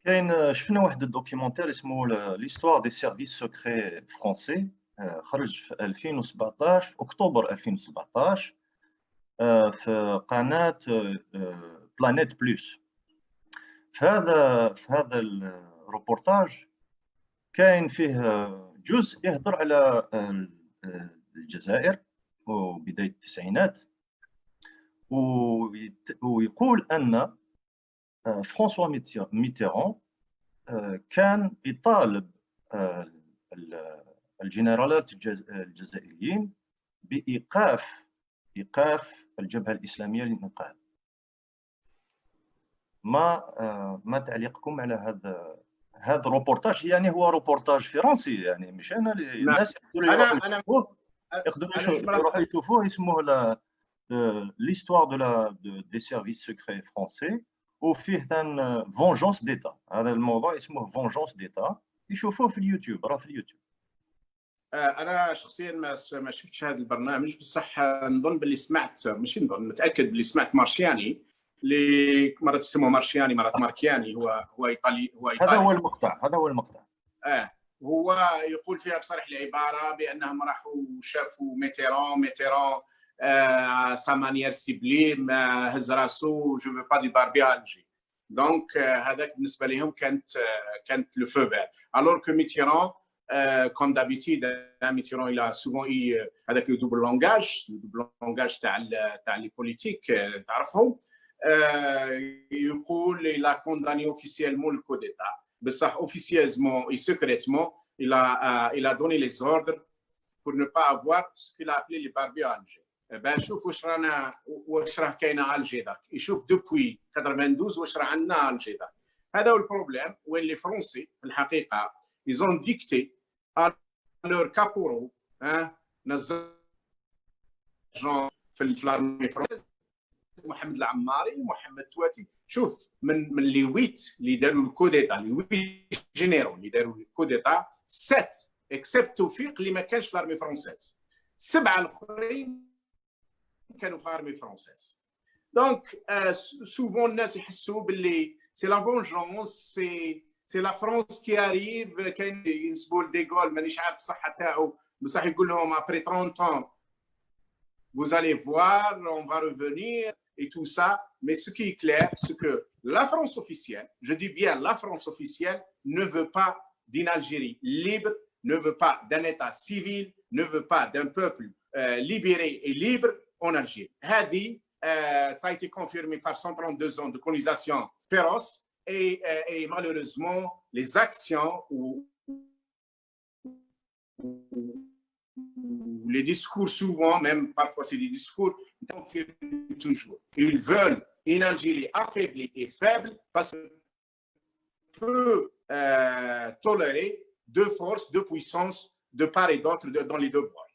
كاين شفنا واحد الدوكيومونتير اسمه ليستوار دي سيرفيس سوكري فرونسي. خرج في 2017 في أكتوبر 2017 في قناة بلانيت بلس. في هذا الروبورتاج كاين فيه جزء يهضر على الجزائر وبداية التسعينات، ويقول أن فرانسوا ميتيران كان يطالب الجنرالات الجزائريين بإيقاف الجبهة الإسلامية للإنقاذ. ما تعليقكم على هذا الروبورتاج؟ يعني هو روبورتاج فرنسي، يعني مش انا نعم. الناس يقدروا يشوفوه اسمه l'histoire des services secrets français، وفيه ثان فونجونس ديتا. هذا الموضوع اسمه فونجونس ديتا، يشوفوه في اليوتيوب، راه في اليوتيوب. انا شخصيا ما شفتش هذا البرنامج، بصح نظن باللي سمعت، ماشي نظن، متاكد باللي سمعت مارشياني، اللي مرات تسموه مارشياني مرات ماركياني، هو ايطالي. هذا هو المقطع. هو يقول فيها بصريح العباره بانهم راحوا شافوا ميتيران سا مانيير سيبليم، هز راسو جو فو با دي باربي الجي. دونك هذاك بالنسبه لهم كانت لو فو فير. الور كو ميتيران comme d'habitude Mitterrand il a souvent eu avec le double langage تاع les politiques تعرفهم. يقول il a condamné officiellement le coup d'état، بصح officieusement et secrètement il a donné les ordres pour ne pas avoir ce qu'il a appelé les barbies à Alger. ben شوف واش راه كاينه على الجي داك، يشوف دوبوي 92 واش راه عندنا على الجي داك. هذا هو البروبليم، وين لي فرونسي في الحقيقه ils ont dicté à leur caporaux نزل في الارمي الفرنسيه، محمد العماري، محمد تواتي. شوف من لي 8 اللي داروا الكوديتا، لي 8 جينيرو اللي داروا الكوديتا، 7 اكسبت توفيق اللي ما كانش في الارمي فرونسيز، 7 الاخرين كانوا في الارمي فرونسيز. دونك سوفون الناس يحسوا باللي سي لا فونجونس، سي لا فرونس كي اريف. كاين ينسبوا لديغول مانيش عارف الصحه تاعو، بصح يقول لهم ابري 30 ans vous allez voir, on va revenir et tout ça. Mais ce qui est clair, c'est que la France officielle, je dis bien la France officielle, ne veut pas d'une Algérie libre, ne veut pas d'un État civil, ne veut pas d'un peuple libéré et libre en Algérie. Ça a été confirmé par 132 ans de colonisation féroce et malheureusement, les actions ou les discours, souvent, même parfois c'est des discours, confirment toujours. Ils veulent une Algérie affaiblie et faible parce qu'on peut tolérer deux forces, deux puissances de part et d'autre dans les deux bords.